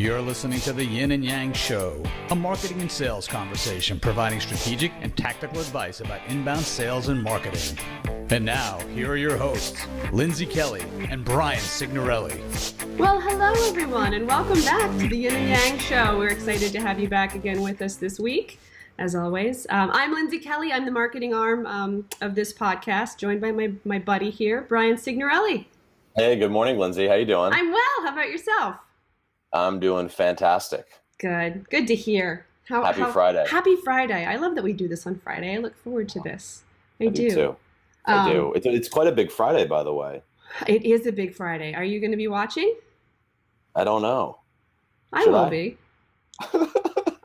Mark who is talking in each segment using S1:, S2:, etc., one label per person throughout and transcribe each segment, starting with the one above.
S1: You're listening to the Yin and Yang Show, a marketing and sales conversation providing strategic and tactical advice about inbound sales and marketing. And now, here are your hosts, Lindsay Kelly and Brian Signorelli.
S2: Well, hello everyone, and welcome back to the Yin and Yang Show. We're excited to have you back again with us this week, as always. I'm Lindsay Kelly. I'm the marketing arm of this podcast, joined by my buddy here, Brian Signorelli.
S3: Hey, good morning, Lindsay. How you doing?
S2: I'm well. How about yourself?
S3: I'm doing fantastic.
S2: Good. Good to hear.
S3: Happy Friday.
S2: Happy Friday. I love that we do this on Friday. I look forward to this. I do.
S3: Too. I do. It's quite a big Friday, by the way.
S2: It is a big Friday. Are you going to be watching?
S3: I don't know.
S2: I will be.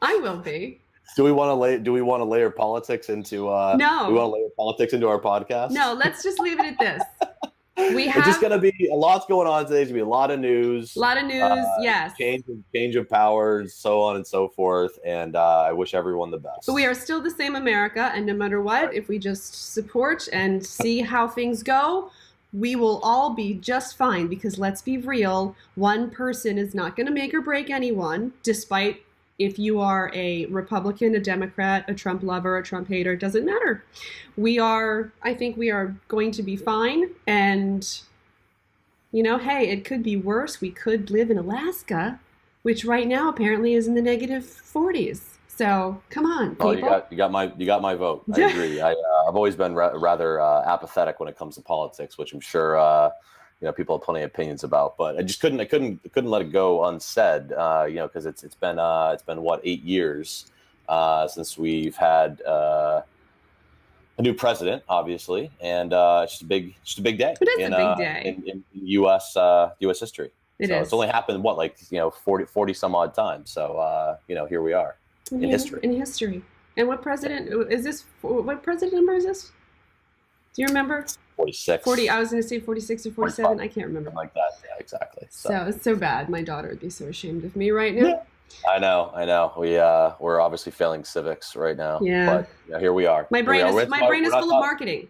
S2: I will be.
S3: Do we want to layer politics into?
S2: No.
S3: Do we want to layer politics into our podcast?
S2: No. Let's just leave it at this.
S3: It's just going to be a lot's going on today. There's going to be a lot of news.
S2: Yes.
S3: Change of powers, so on and so forth. And I wish everyone the best.
S2: But we are still the same America, and no matter what, if we just support and see how things go, we will all be just fine. Because let's be real, one person is not going to make or break anyone, despite if you are a Republican, a Democrat, a Trump lover, a Trump hater, it doesn't matter. I think we are going to be fine. And, hey, it could be worse. We could live in Alaska, which right now apparently is in the negative 40s. So come on, people.
S3: Oh, you got my vote. I agree. I've always been rather apathetic when it comes to politics, which I'm sure people have plenty of opinions about, but I just couldn't let it go unsaid, because it's been what, 8 years since we've had a new president, obviously, and it's just a big day.
S2: It is a big day
S3: in U.S. history. It's only happened 40 some odd times. So here we are in history.
S2: In history. And what president is this? What president number is this? Do you remember?
S3: 46.
S2: 40. I was going to say 46 or 47.
S3: 45.
S2: I can't remember.
S3: Something like that. Yeah, exactly.
S2: So it's so bad. My daughter would be so ashamed of me right now.
S3: Yeah. I know. We're obviously failing civics right now.
S2: Yeah.
S3: But here we are.
S2: My brain is full of marketing.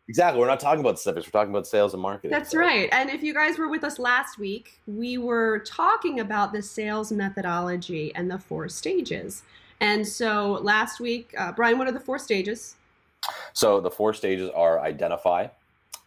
S3: Exactly. We're not talking about civics. We're talking about sales and marketing.
S2: That's right. And if you guys were with us last week, we were talking about the sales methodology and the 4 stages. And so last week, Brian, what are the 4 stages?
S3: So the 4 stages are identify,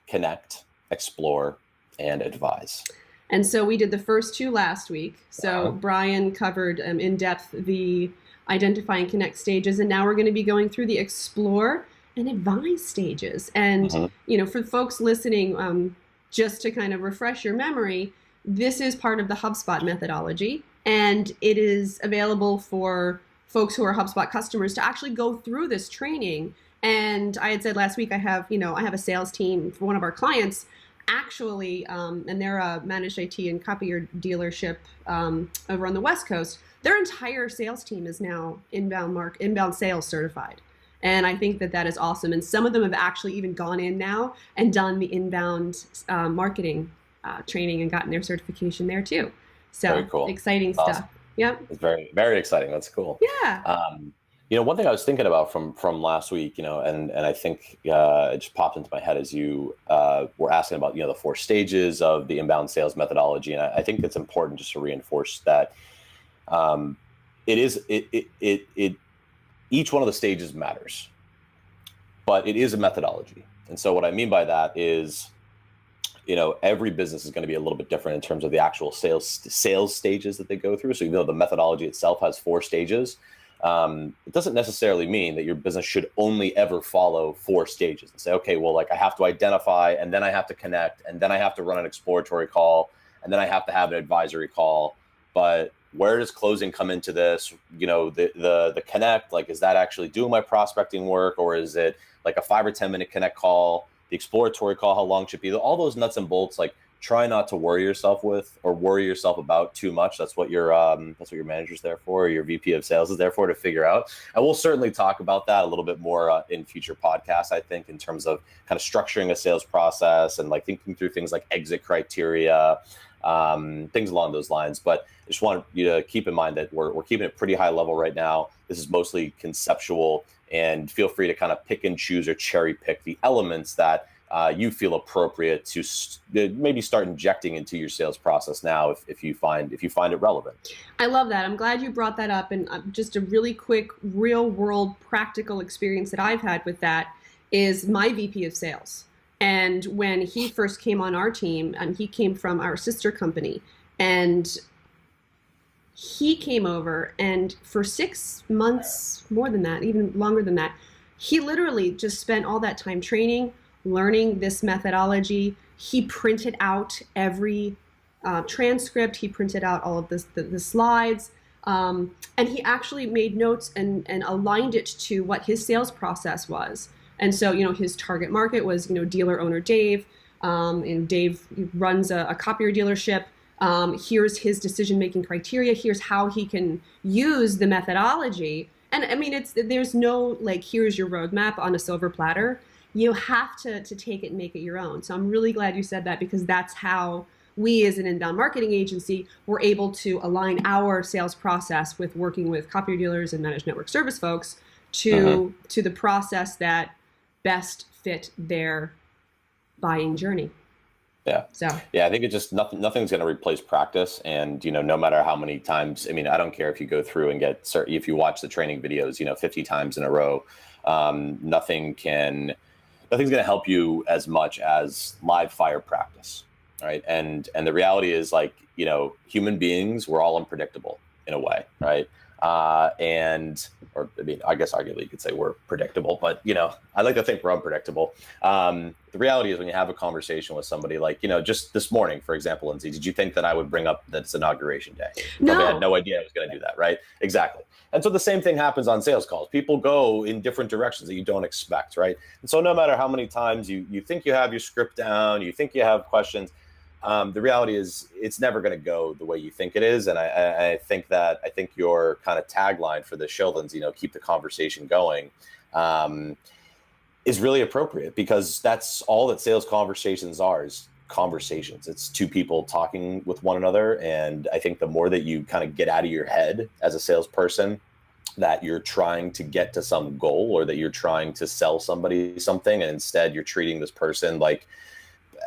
S3: connect, explore, and advise.
S2: And so we did the first 2 last week. So Brian covered in depth the identify and connect stages. And now we're going to be going through the explore and advise stages. And, for folks listening, just to kind of refresh your memory, this is part of the HubSpot methodology. And it is available for folks who are HubSpot customers to actually go through this training. And I had said last week, I have a sales team for one of our clients, actually, and they're a managed IT and copier dealership over on the West Coast. Their entire sales team is now inbound sales certified. And I think that is awesome. And some of them have actually even gone in now and done the inbound marketing training and gotten their certification there too. So
S3: very cool.
S2: Exciting
S3: Awesome.
S2: stuff. Yep.
S3: It's very, very exciting. That's cool.
S2: Yeah.
S3: One thing I was thinking about from last week, and I think it just popped into my head as you were asking about, the 4 stages of the inbound sales methodology. And I think it's important just to reinforce that each one of the stages matters, but it is a methodology. And so what I mean by that is, every business is going to be a little bit different in terms of the actual sales stages that they go through. So even though the methodology itself has 4 stages, it doesn't necessarily mean that your business should only ever follow 4 stages and say, okay, well, I have to identify, and then I have to connect, and then I have to run an exploratory call, and then I have to have an advisory call. But where does closing come into this? The connect, is that actually doing my prospecting work, or is it like a 5 or 10 minute connect call? The exploratory call, how long should it be? All those nuts and bolts, try not to worry yourself with or worry yourself about too much. That's what your manager's there for, or your VP of sales is there for, to figure out. And we'll certainly talk about that a little bit more in future podcasts, I think, in terms of kind of structuring a sales process and thinking through things like exit criteria, things along those lines. But I just want you to keep in mind that we're keeping it pretty high level right now. This is mostly conceptual, and feel free to kind of pick and choose or cherry pick the elements that you feel appropriate to maybe start injecting into your sales process now if you find it relevant.
S2: I love that. I'm glad you brought that up. And just a really quick real world practical experience that I've had with that is my VP of sales. And when he first came on our team, he came from our sister company, and he came over, and for 6 months, more than that, even longer than that, he literally just spent all that time training, learning this methodology. He printed out every transcript. He printed out all of the slides. And he actually made notes and aligned it to what his sales process was. And so, his target market was, dealer owner Dave. And Dave runs a copier dealership. Here's his decision-making criteria. Here's how he can use the methodology. And I mean, there's no here's your roadmap on a silver platter. You have to take it and make it your own. So I'm really glad you said that, because that's how we as an inbound marketing agency were able to align our sales process with working with copier dealers and managed network service folks to the process that best fit their buying journey.
S3: Yeah. So yeah, I think it just nothing's going to replace practice. And, no matter how many times, I mean, I don't care if you go through and if you watch the training videos, 50 times in a row, nothing's going to help you as much as live fire practice. Right. And the reality is, human beings, we're all unpredictable in a way. Right. I guess arguably you could say we're predictable, but, I like to think we're unpredictable. The reality is, when you have a conversation with somebody, just this morning, for example, Lindsay, did you think that I would bring up that it's inauguration day?
S2: No.
S3: I had no idea I was going to do that. Right. Exactly. And so the same thing happens on sales calls. People go in different directions that you don't expect. Right. And so no matter how many times you think you have your script down, you think you have questions, the reality is it's never going to go the way you think it is. And I think your kind of tagline for the show, Lindsay, keep the conversation going, is really appropriate, because that's all that sales conversations are, is conversations. It's two people talking with one another. And I think the more that you kind of get out of your head as a salesperson, that you're trying to get to some goal, or that you're trying to sell somebody something, and instead you're treating this person like,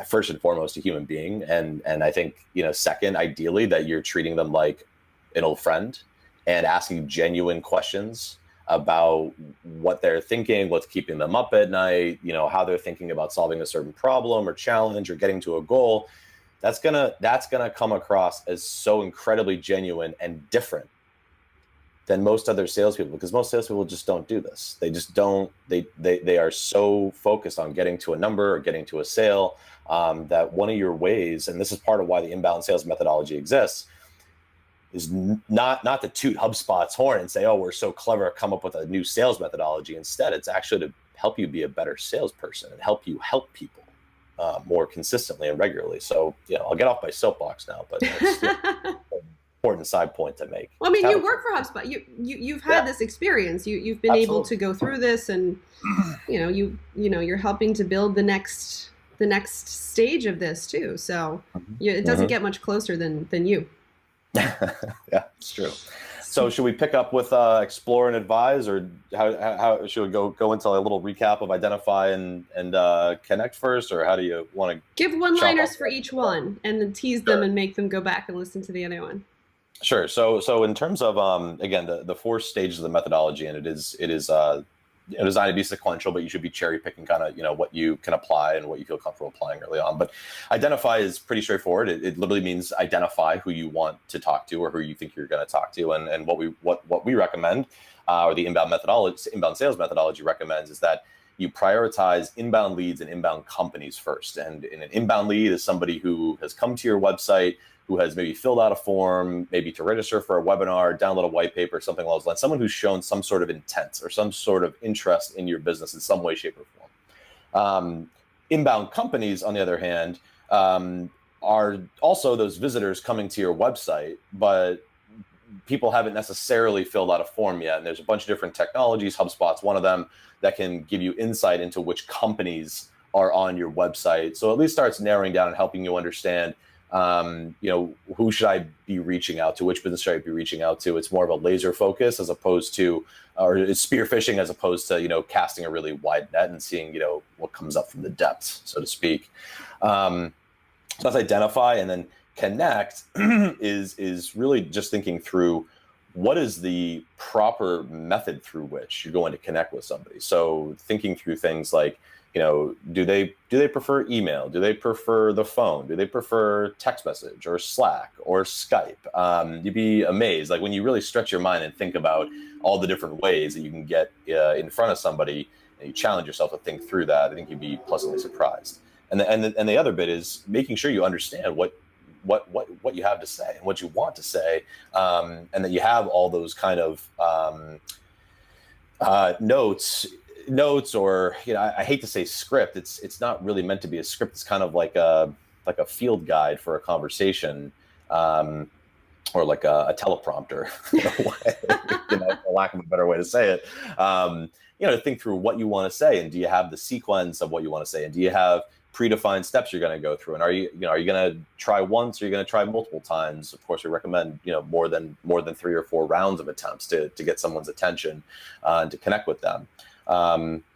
S3: first and foremost, a human being. And I think, second, ideally, that you're treating them like an old friend and asking genuine questions about what they're thinking, what's keeping them up at night, how they're thinking about solving a certain problem or challenge or getting to a goal. That's gonna come across as so incredibly genuine and different than most other salespeople, because most salespeople just don't do this. They just don't. They are so focused on getting to a number or getting to a sale, that one of your ways, and this is part of why the inbound sales methodology exists, is not to toot HubSpot's horn and say, oh, we're so clever, come up with a new sales methodology. Instead, it's actually to help you be a better salesperson and help you help people more consistently and regularly. So, I'll get off my soapbox now, but it's still an important side point to make.
S2: Well, I mean, you work for HubSpot. You've had this experience. You've been able to go through this, and you're helping to build the next stage of this too. So it doesn't get much closer than you.
S3: Yeah, it's true. So should we pick up with explore and advise, or how should we go into a little recap of identify and connect first, or how do you want to
S2: give one-liners for each one and then tease them and make them go back and listen to the other one?
S3: Sure. So in terms of again, the 4 stages of the methodology, and it is designed to be sequential, but you should be cherry picking kind of what you can apply and what you feel comfortable applying early on. But identify is pretty straightforward. It literally means identify who you want to talk to, or who you think you're going to talk to. And what we recommend, or the inbound sales methodology recommends, is that you prioritize inbound leads and inbound companies first. And an inbound lead is somebody who has come to your website, who has maybe filled out a form, maybe to register for a webinar, download a white paper, something along those lines, someone who's shown some sort of intent or some sort of interest in your business in some way, shape, or form. Inbound companies, on the other hand, are also those visitors coming to your website, but people haven't necessarily filled out a form yet. And there's a bunch of different technologies, HubSpot's one of them, that can give you insight into which companies are on your website. So at least starts narrowing down and helping you understand who should I be reaching out to? Which business should I be reaching out to? It's more of a laser focus as opposed to, or it's spearfishing as opposed to, casting a really wide net and seeing, what comes up from the depths, so to speak. So that's identify, and then connect is really just thinking through what is the proper method through which you're going to connect with somebody. So thinking through things like, do they prefer email? Do they prefer the phone? Do they prefer text message or Slack or Skype? You'd be amazed. Like when you really stretch your mind and think about all the different ways that you can get in front of somebody and you challenge yourself to think through that, I think you'd be pleasantly surprised. And the other bit is making sure you understand what you have to say and what you want to say, and that you have all those kind of notes, or I hate to say script. It's not really meant to be a script. It's kind of like a field guide for a conversation, or like a teleprompter, for lack of a better way to say it. To think through what you want to say, and do you have the sequence of what you want to say, and do you have predefined steps you're going to go through, and are you going to try once, or are you going to try multiple times? Of course, we recommend more than 3 or 4 rounds of attempts to get someone's attention and to connect with them.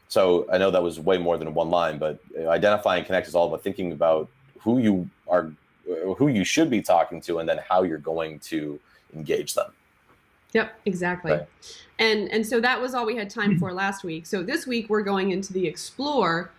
S3: So I know that was way more than one line, but identify and connect is all about thinking about who you should be talking to, and then how you're going to engage them.
S2: Yep, exactly. Right. And so that was all we had time for last week. So this week we're going into the Explore.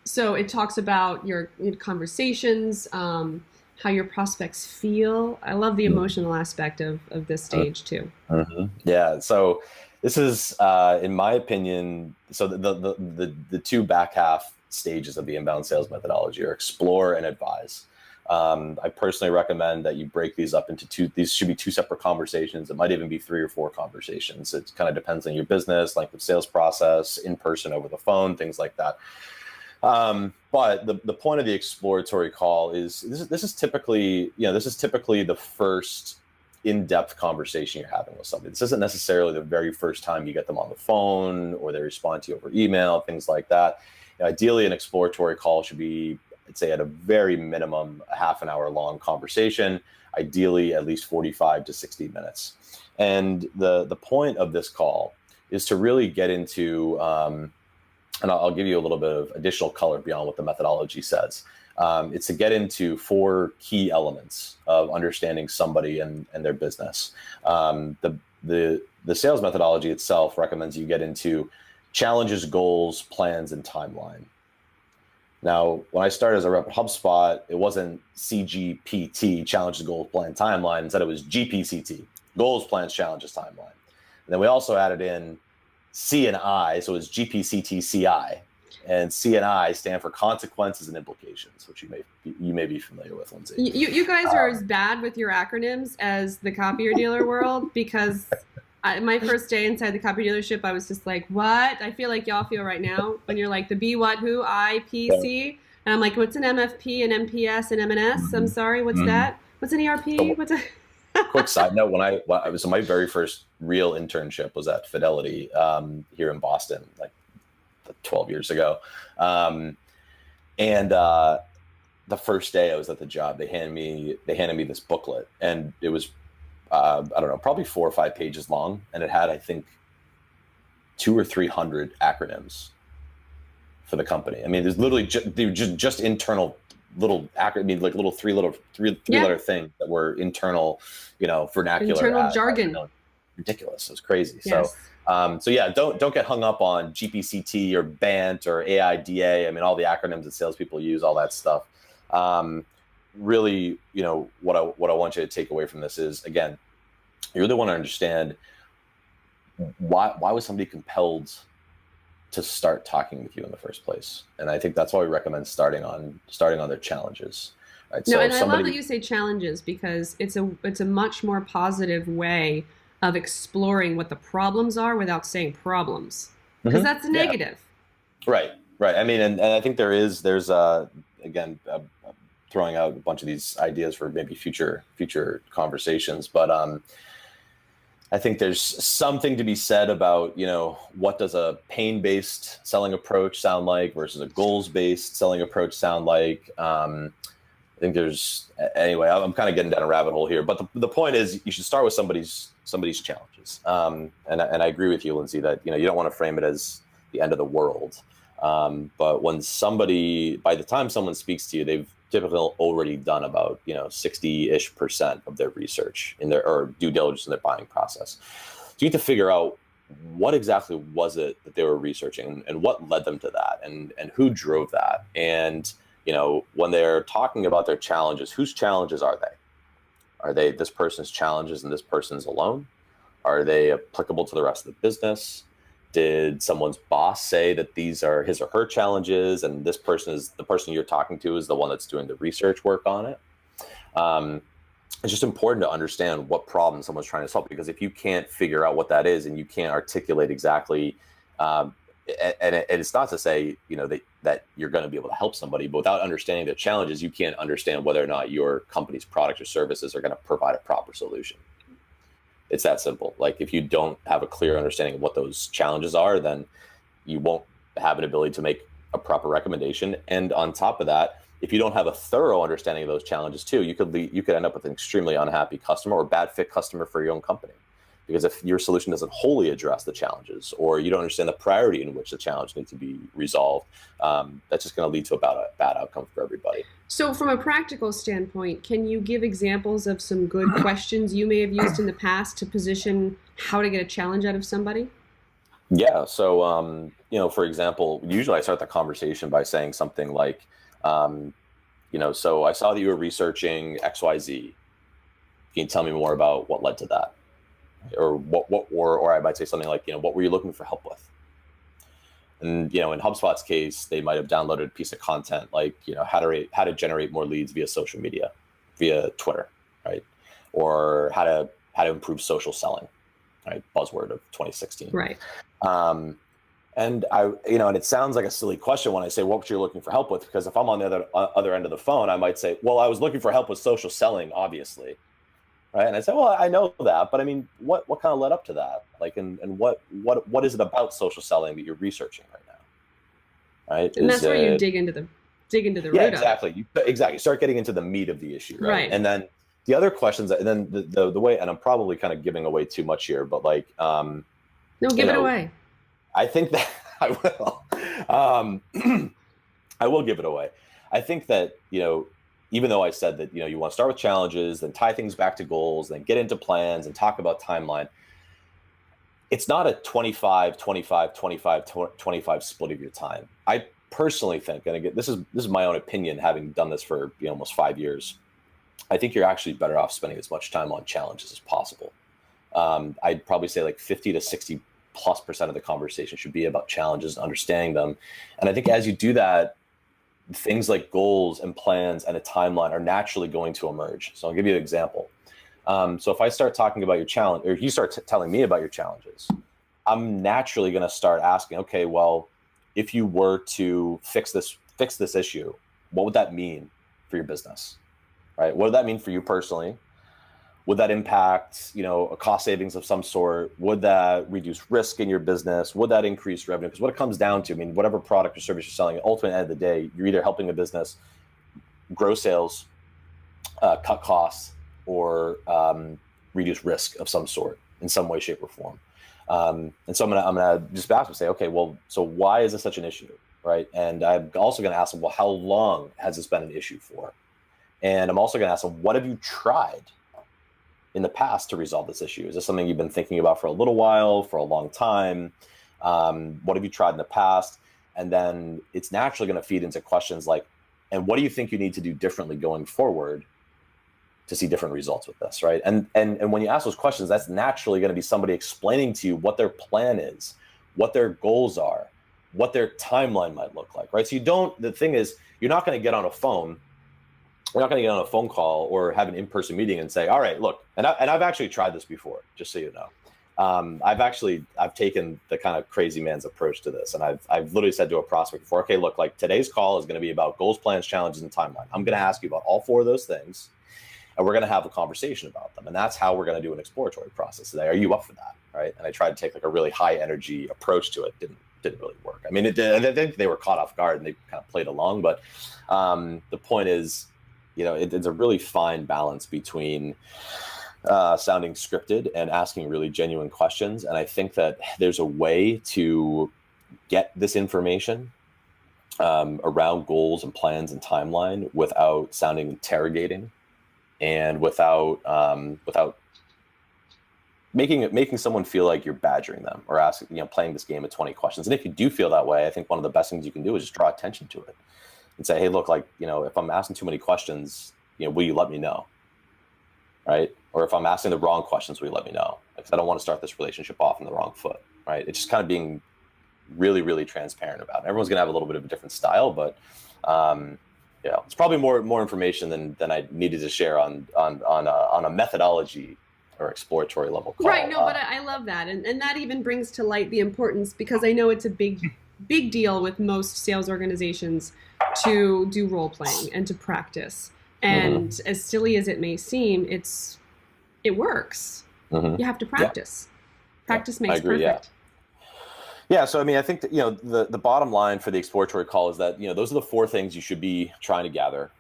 S2: So it talks about your conversations, how your prospects feel. I love the emotional aspect of this stage too.
S3: Mm-hmm. Yeah. So this is, in my opinion, so the 2 back half stages of the inbound sales methodology are Explore and Advise. I personally recommend that you break these up into 2. These should be 2 separate conversations. It might even be 3 or 4 conversations. It kind of depends on your business, length of sales process, in person, over the phone, things like that. But the point of the exploratory call is this is typically the first in-depth conversation you're having with somebody. This isn't necessarily the very first time you get them on the phone or they respond to you over email, things like that. Ideally, an exploratory call should be, I'd say, at a very minimum, a half an hour long conversation, ideally at least 45 to 60 minutes. And the point of this call is to really get into, and I'll give you a little bit of additional color beyond what the methodology says. It's to get into 4 key elements of understanding somebody and their business. The sales methodology itself recommends you get into challenges, goals, plans, and timeline. Now, when I started as a rep at HubSpot, it wasn't CGPT, challenges, goals, plan, timeline. Instead, it was GPCT, goals, plans, challenges, timeline. And then we also added in C and I, so it's GPCTCI, and C and I stand for consequences and implications, which you may be familiar with, Lindsay.
S2: You guys are as bad with your acronyms as the copier dealer world, because my first day inside the copy dealership, I was just like, what? I feel like y'all feel right now when you're like the B, what, who, I, P, C, and I'm like, what's an MFP, an MPS, an MNS? I'm sorry, what's that? What's an ERP? What's a
S3: Quick side note: so my very first real internship was at Fidelity here in Boston, like 12 years ago. And the first day I was at the job, they handed me this booklet, and it was I don't know, probably 4 or 5 pages long, and it had, I think, 200 or 300 acronyms for the company. I mean, there's literally just internal little like little three letter things that were internal, vernacular,
S2: internal jargon.
S3: Ridiculous. It was crazy.
S2: Yes.
S3: So yeah, don't get hung up on GPCT or BANT or AIDA. I mean, all the acronyms that salespeople use, all that stuff. Really, what I want you to take away from this is, again, you really want to understand why was somebody compelled to start talking with you in the first place. And I think that's why we recommend starting on their challenges. Right?
S2: No, and I love that you say challenges, because it's a much more positive way of exploring what the problems are without saying problems, because that's negative.
S3: Yeah. Right. I mean, and I think there's again, throwing out a bunch of these ideas for maybe future conversations, but I think there's something to be said about, what does a pain-based selling approach sound like versus a goals-based selling approach sound like? think there's, anyway, I'm kind of getting down a rabbit hole here, but the point is you should start with somebody's challenges. And I agree with you, Lindsay, that, you don't want to frame it as the end of the world. But when by the time someone speaks to you, they've typically already done about, 60-ish% of their research or due diligence in their buying process. So you need to figure out what exactly was it that they were researching and what led them to that and who drove that. And, when they're talking about their challenges, whose challenges are they? Are they this person's challenges and this person's alone? Are they applicable to the rest of the business? Did someone's boss say that these are his or her challenges and this person is the person you're talking to is the one that's doing the research work on it? It's just important to understand what problem someone's trying to solve, because if you can't figure out what that is and you can't articulate exactly, and it's not to say, that you're going to be able to help somebody, but without understanding their challenges, you can't understand whether or not your company's products or services are going to provide a proper solution. It's that simple. Like, if you don't have a clear understanding of what those challenges are, then you won't have an ability to make a proper recommendation. And on top of that, if you don't have a thorough understanding of those challenges too, you could end up with an extremely unhappy customer or bad fit customer for your own company. Because if your solution doesn't wholly address the challenges, or you don't understand the priority in which the challenge needs to be resolved, that's just going to lead to a bad outcome for everybody.
S2: So from a practical standpoint, can you give examples of some good questions you may have used in the past to position how to get a challenge out of somebody?
S3: Yeah. So, for example, usually I start the conversation by saying something like, so I saw that you were researching XYZ. Can you tell me more about what led to that? Or I might say something like, what were you looking for help with? And, in HubSpot's case, they might have downloaded a piece of content like, how to generate more leads via social media, via Twitter, right? Or how to improve social selling, right? Buzzword of 2016.
S2: Right.
S3: And and it sounds like a silly question when I say what you're looking for help with, because if I'm on the other end of the phone, I might say, well, I was looking for help with social selling, obviously. Right. And I say, well, I know that, but I mean, what kind of led up to that? Like, and what is it about social selling that you're researching right now? Right.
S2: And that's where you dig into the root
S3: exactly.
S2: of
S3: it. Exactly. You start getting into the meat of the issue. Right.
S2: Right.
S3: And then the other questions, and then the way, and I'm probably kind of giving away too much here, but like,
S2: no, give it away.
S3: I think that I will. I will give it away. I think that, even though I said that, you want to start with challenges, then tie things back to goals, then get into plans and talk about timeline. It's not a 25, 25, 25, 25 split of your time. I personally think, and again, this is my own opinion, having done this for almost 5 years, I think you're actually better off spending as much time on challenges as possible. I'd probably say like 50 to 60+% of the conversation should be about challenges and understanding them. And I think as you do that, things like goals and plans and a timeline are naturally going to emerge. So I'll give you an example. So if I start talking about your challenge, or you start telling me about your challenges, I'm naturally going to start asking, okay, well, if you were to fix this issue, what would that mean for your business, right? What would that mean for you personally? Would that impact, a cost savings of some sort? Would that reduce risk in your business? Would that increase revenue? Because what it comes down to, whatever product or service you're selling, ultimately at the end of the day, you're either helping a business grow sales, cut costs, or reduce risk of some sort in some way, shape, or form. And so I'm gonna just ask and say, okay, well, so why is this such an issue, right? And I'm also gonna ask them, well, how long has this been an issue for? And I'm also gonna ask them, what have you tried in the past to resolve this issue? Is this something you've been thinking about for a little while, for a long time? What have you tried in the past? And then it's naturally going to feed into questions like, and what do you think you need to do differently going forward to see different results with this, right? And when you ask those questions, that's naturally going to be somebody explaining to you what their plan is, what their goals are, what their timeline might look like, right? So the thing is, you're not going to get on a phone. We're not going to get on a phone call or have an in-person meeting and say, all right, look, and I've actually tried this before, just so you know. I've taken the kind of crazy man's approach to this. And I've literally said to a prospect before, okay, look, like today's call is going to be about goals, plans, challenges, and timeline. I'm going to ask you about all 4 of those things, and we're going to have a conversation about them. And that's how we're going to do an exploratory process today. Are you up for that? Right. And I tried to take like a really high energy approach to it. Didn't really work. I think they were caught off guard and they kind of played along. But the point is, it's a really fine balance between sounding scripted and asking really genuine questions. And I think that there's a way to get this information around goals and plans and timeline without sounding interrogating and without making someone feel like you're badgering them or asking, playing this game of 20 questions. And if you do feel that way, I think one of the best things you can do is just draw attention to it and say, hey, look, if I'm asking too many questions, will you let me know? Right? Or if I'm asking the wrong questions, will you let me know? Because I don't want to start this relationship off on the wrong foot, right? It's just kind of being really, really transparent about it. Everyone's going to have a little bit of a different style, but it's probably more information than I needed to share on a methodology or exploratory level call.
S2: Right. No, but I love that. And that even brings to light the importance, because I know it's a big deal with most sales organizations to do role playing and to practice. And as silly as it may seem, it works. You have to practice. Practice makes perfect.
S3: Yeah. So, I think that, the bottom line for the exploratory call is that, those are the 4 things you should be trying to gather.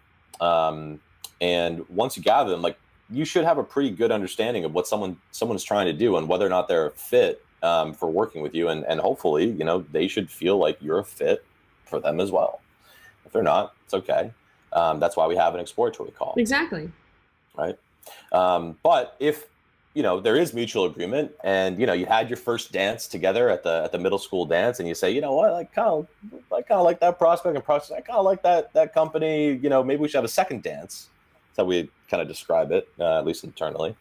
S3: And once you gather them, you should have a pretty good understanding of what someone's trying to do and whether or not they're a fit for working with you. And hopefully, they should feel like you're a fit for them as well. If they're not, it's okay. That's why we have an exploratory call.
S2: Exactly.
S3: Right. But if, there is mutual agreement and, you had your first dance together at the middle school dance and you say, what, I kind of like that prospect and process. I kind of like that company, maybe we should have a second dance. That's how we kind of describe it, at least internally.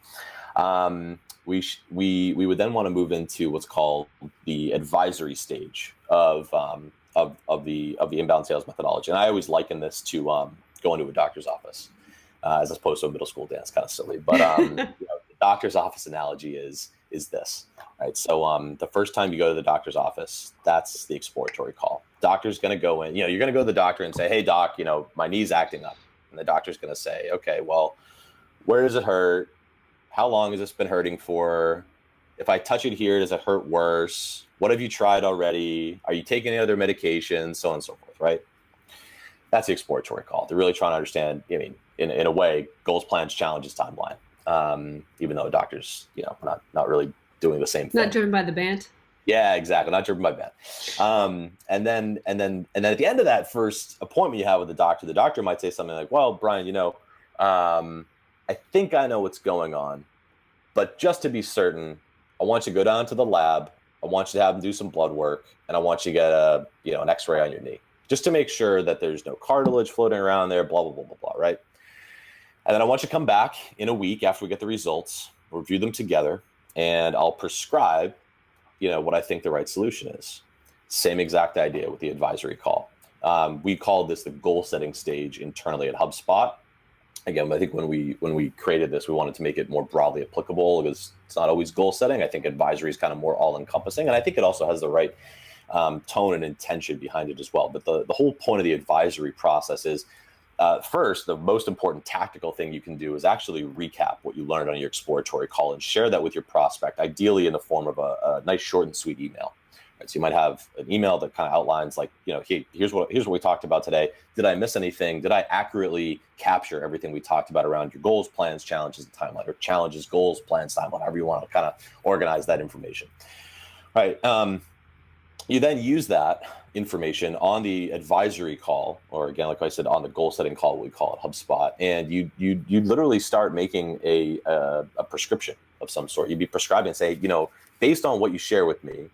S3: We would then want to move into what's called the advisory stage of the inbound sales methodology. And I always liken this to going to a doctor's office as opposed to a middle school dance. Kind of silly, but the doctor's office analogy is this, right? So the first time you go to the doctor's office, that's the exploratory call. Doctor's going to go in, you're going to go to the doctor and say, hey doc, my knee's acting up. And the doctor's going to say, okay, well, where does it hurt? How long has this been hurting for? If I touch it here, does it hurt worse? What have you tried already? Are you taking any other medications? So on and so forth, right? That's the exploratory call. They're really trying to understand, in a way, goals, plans, challenges, timeline. Even though a doctor's, not really doing the same thing.
S2: Not driven by the band.
S3: Yeah, exactly. Not driven by band. And then at the end of that first appointment you have with the doctor might say something like, well, Brian, I think I know what's going on, but just to be certain, I want you to go down to the lab. I want you to have them do some blood work, and I want you to get an X-ray on your knee, just to make sure that there's no cartilage floating around there, blah, blah, blah, blah, blah, right? And then I want you to come back in a week after we get the results, review them together, and I'll prescribe, what I think the right solution is. Same exact idea with the advisory call. We call this the goal setting stage internally at HubSpot. Again, I think when we created this, we wanted to make it more broadly applicable because it's not always goal setting. I think advisory is kind of more all encompassing. And I think it also has the right tone and intention behind it as well. But the whole point of the advisory process is, first, the most important tactical thing you can do is actually recap what you learned on your exploratory call and share that with your prospect, ideally in the form of a nice short and sweet email. Right? So you might have an email that kind of outlines hey, here's what we talked about today. Did I miss anything? Did I accurately capture everything we talked about around your goals, plans, challenges, and timeline, or challenges, goals, plans, timeline, however you want to kind of organize that information. Right. You then use that information on the advisory call, or again, like I said, on the goal setting call, we call it HubSpot, and you literally start making a prescription of some sort. You'd be prescribing and say, based on what you share with me,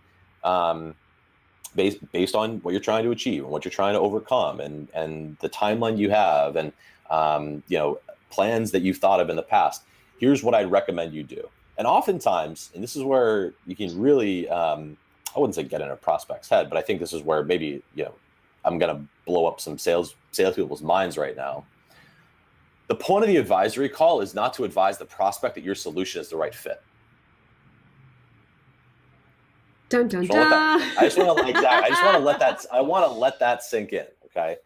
S3: based on what you're trying to achieve and what you're trying to overcome, and the timeline you have, and plans that you've thought of in the past, here's what I'd recommend you do. And oftentimes, and this is where you can really I wouldn't say get in a prospect's head, but I think this is where maybe, I'm going to blow up some salespeople's minds right now. The point of the advisory call is not to advise the prospect that your solution is the right fit.
S2: Dun, dun, dun.
S3: I just want to let that sink in. Okay.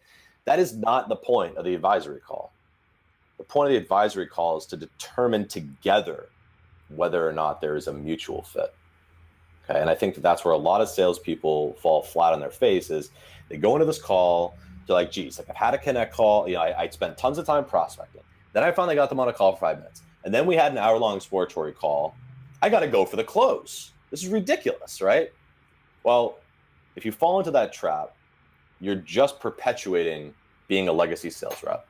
S3: That is not the point of the advisory call. The point of the advisory call is to determine together whether or not there is a mutual fit. Okay. And I think that's where a lot of salespeople fall flat on their face is they go into this call, You're like, geez, like I've had a connect call. I spent tons of time prospecting. Then I finally got them on a call for 5 minutes. And then we had an hour-long exploratory call. I got to go for the close. This is ridiculous, right? Well, if you fall into that trap, you're just perpetuating being a legacy sales rep.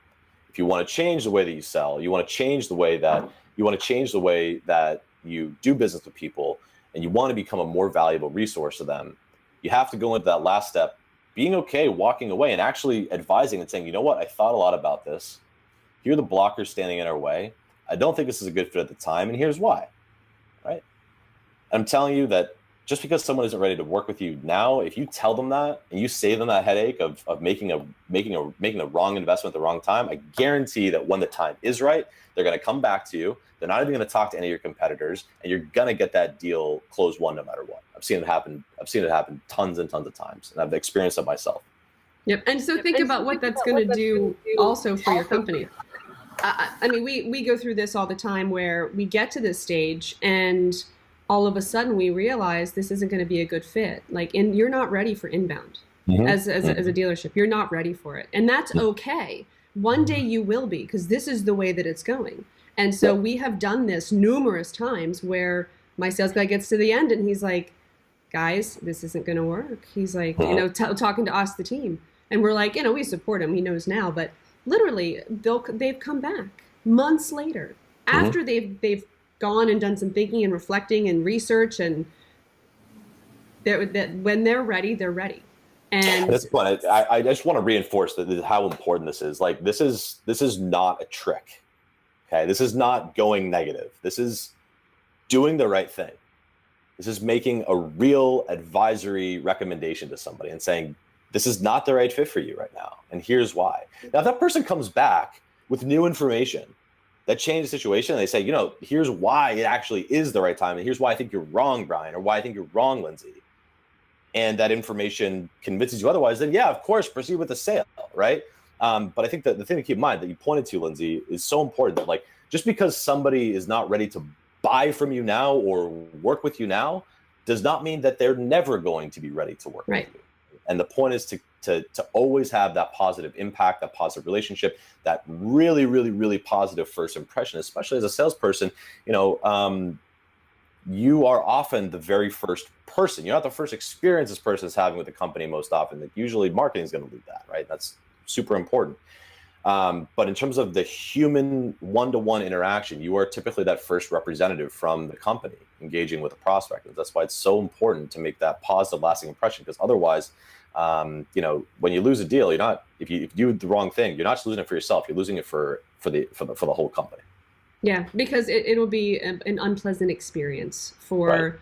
S3: If you want to change the way that you sell, you want to change the way that you do business with people, and you want to become a more valuable resource to them, you have to go into that last step, being okay walking away and actually advising and saying, you know what, I thought a lot about this. Here are the blockers standing in our way. I don't think this is a good fit at the time, and here's why, right? I'm telling you that just because someone isn't ready to work with you now, if you tell them that and you save them that headache of making the wrong investment at the wrong time, I guarantee that when the time is right, they're going to come back to you. They're not even going to talk to any of your competitors, and you're going to get that deal closed won no matter what. I've seen it happen tons and tons of times, and I've experienced it myself.
S2: Yep. And so think about what that's going to do also for your company. I mean, we go through this all the time where we get to this stage and all of a sudden we realize this isn't going to be a good fit. You're not ready for inbound as a dealership. You're not ready for it. And that's okay. One day you will be, because this is the way that it's going. And so we have done this numerous times where my sales guy gets to the end and he's like, guys, this isn't going to work. He's like, talking to us, the team. And we're like, we support him. He knows now. But literally, they've come back months later after they've gone and done some thinking and reflecting and research, and that when they're ready, they're ready. And
S3: that's fun. I just want to reinforce how important this is. Like this is not a trick. Okay, this is not going negative. This is doing the right thing. This is making a real advisory recommendation to somebody and saying, this is not the right fit for you right now, and here's why. Now, if that person comes back with new information that changes the situation, and they say, here's why it actually is the right time, and here's why I think you're wrong, Brian, or why I think you're wrong, Lindsay, and that information convinces you otherwise, then yeah, of course, proceed with the sale, right? But I think that the thing to keep in mind that you pointed to, Lindsay, is so important that just because somebody is not ready to buy from you now or work with you now does not mean that they're never going to be ready to work with you. And the point is to always have that positive impact, that positive relationship, that really, really, really positive first impression, especially as a salesperson. You are often the very first person. You're not the first experience this person is having with the company most often. That usually marketing is going to lead that, right? That's super important. But in terms of the human one-to-one interaction, you are typically that first representative from the company engaging with a prospect. And that's why it's so important to make that positive, lasting impression, because otherwise, when you lose a deal, if you do the wrong thing, you're not just losing it for yourself, you're losing it for the whole company. Yeah,
S2: because it'll be an unpleasant experience for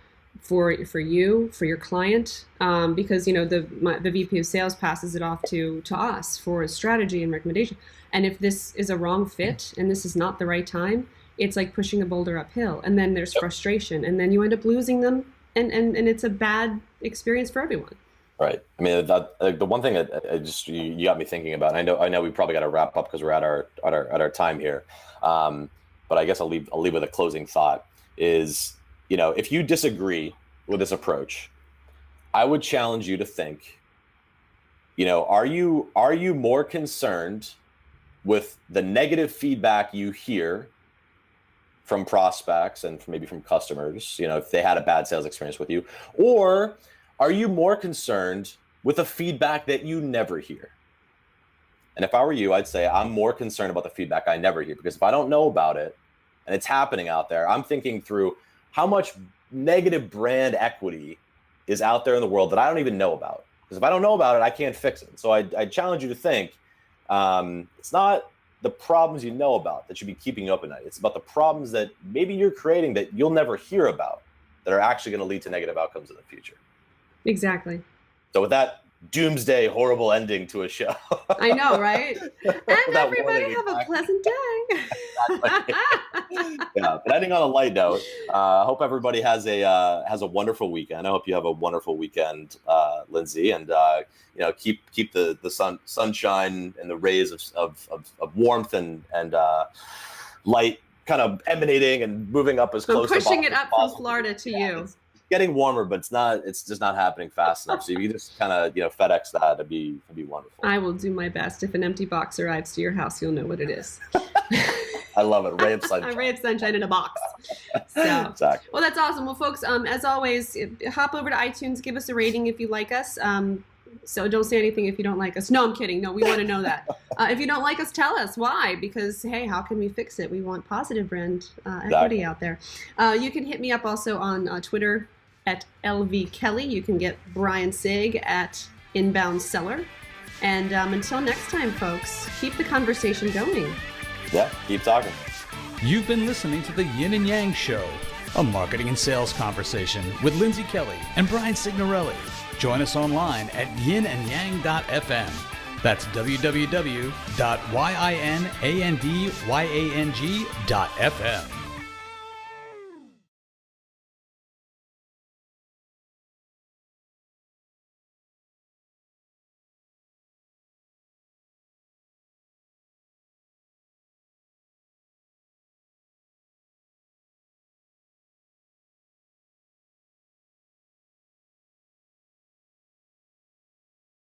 S2: you, for your client, because the VP of sales passes it off to us for strategy and recommendation. And if this is a wrong fit and this is not the right time, it's like pushing a boulder uphill, and then there's frustration, and then you end up losing them, and it's a bad experience for everyone.
S3: Right. I mean, the one thing that you got me thinking about, and I know we probably got to wrap up because we're at our time here, but I guess I'll leave with a closing thought is, if you disagree with this approach, I would challenge you to think, are you more concerned with the negative feedback you hear from prospects and maybe from customers, if they had a bad sales experience with you, or are you more concerned with the feedback that you never hear? And if I were you, I'd say I'm more concerned about the feedback I never hear, because if I don't know about it and it's happening out there, I'm thinking through how much negative brand equity is out there in the world that I don't even know about. Because if I don't know about it, I can't fix it. So I challenge you to think, it's not the problems you know about that should be keeping you up at night. It's about the problems that maybe you're creating that you'll never hear about that are actually going to lead to negative outcomes in the future. Exactly. So with that doomsday, horrible ending to a show.
S2: I know, right? And everybody have a pleasant day.
S3: Yeah, but ending on a light note, I hope everybody has a wonderful weekend. I hope you have a wonderful weekend, Lindsay, and keep the sunshine and the rays of warmth and light kind of emanating and moving up as close.
S2: I'm pushing it up from Florida to you.
S3: getting warmer, but it's just not happening fast enough. So if you just kind of, FedEx that, it'd be wonderful.
S2: I will do my best. If an empty box arrives to your house, you'll know what it is.
S3: I love it. Ray of sunshine.
S2: A ray of sunshine in a box. So,
S3: exactly.
S2: Well, that's awesome. Well, folks, as always, hop over to iTunes, give us a rating if you like us. So don't say anything if you don't like us. No, I'm kidding. No, we want to know that. If you don't like us, tell us why. Because, hey, how can we fix it? We want positive brand equity out there. You can hit me up also on Twitter at LV Kelly. You can get Brian Sig at Inbound Seller. And until next time, folks, keep the conversation going.
S3: Yeah, keep talking.
S1: You've been listening to the Yin and Yang Show, a marketing and sales conversation with Lindsay Kelly and Brian Signorelli. Join us online at yinandyang.fm. That's www.yinandyang.fm.